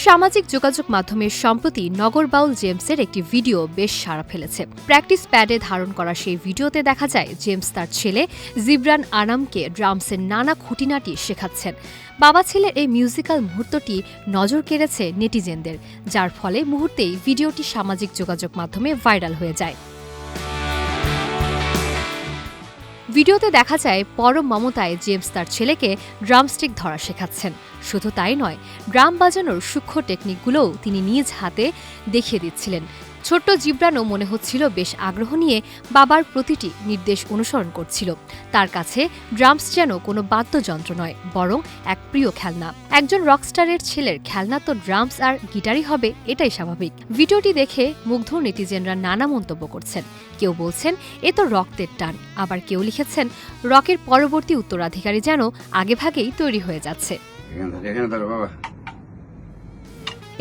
সামাজিক যোগাযোগ মাধ্যমে সম্প্রতি নগর বাউল জেমসের একটি ভিডিও বেশ সাড়া ফেলেছে। প্র্যাকটিস প্যাডে ধারণ করা সেই ভিডিওতে দেখা যায় জেমস তার ছেলে জিবরান আনামকে ড্রামসের নানা খুঁটিনাটি শেখাচ্ছেন। বাবা ছেলের এই মিউজিক্যাল মুহূর্তটি নজর কেড়েছে নেটিজেনদের, যার ফলে মুহূর্তেই ভিডিওটি সামাজিক যোগাযোগ মাধ্যমে ভাইরাল হয়ে যায়। ভিডিওতে দেখা যায় পরম মমতায় জেমস তার ছেলেকে ড্রামস্টিক ধরা শেখাচ্ছেন। শুধু তাই নয়, ড্রাম বাজানোর সূক্ষ্ম টেকনিকগুলোও তিনি নিজ হাতে দেখিয়ে দিচ্ছিলেন। ছোট্ট জিবরানও মনে হচ্ছিল বেশ আগ্রহ নিয়ে বাবার প্রতিটি নির্দেশ অনুসরণ করছিল। তার কাছে ড্রামস যেন কোনো বাদ্যযন্ত্র নয়, বরং এক প্রিয় খেলনা। একজন রকস্টারের ছেলের খেলনা তো ড্রামস আর গিটারই হবে, এটাই স্বাভাবিক। ভিডিওটি দেখে মুগ্ধ নেটিজেনরা নানা মন্তব্য করছেন। কেউ বলছেন এ তো রক্তের টান, আবার কেউ লিখেছেন রকের পরবর্তী উত্তরাধিকারী যেন আগেভাগেই তৈরি হয়ে যাচ্ছে।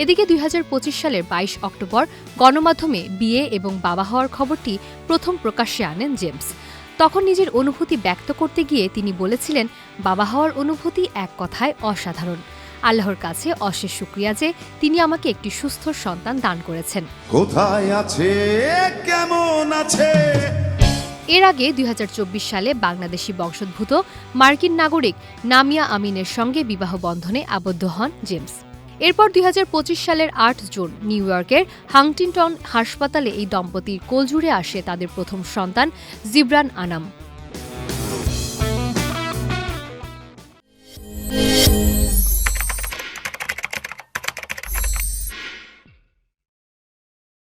এদিকে ২০২৫ সালের ২২ অক্টোবর গণমাধ্যমে বিয়ে এবং বাবা হওয়ার খবরটি প্রথম প্রকাশ্যে আনেন জেমস। তখন নিজের অনুভূতি ব্যক্ত করতে গিয়ে তিনি বলেছিলেন, বাবা হওয়ার অনুভূতি এক কথায় অসাধারণ। আল্লাহর কাছে অশেষ শুকরিয়া যে তিনি আমাকে একটি সুস্থ সন্তান দান করেছেন। কোথায় আছে, কেমন আছে। এর আগে ২০২৪ সালে বাংলাদেশি বংশোদ্ভূত মার্কিন নাগরিক নামিয়া আমিনের সঙ্গে বিবাহ বন্ধনে আবদ্ধ হন জেমস। এরপর ২০২৫ সালের ৮ জুন নিউ ইয়র্কের হাংটিংটন হাসপাতালে এই দম্পতির কোলজুড়ে আসে তাদের প্রথম সন্তান জিবরান আনাম।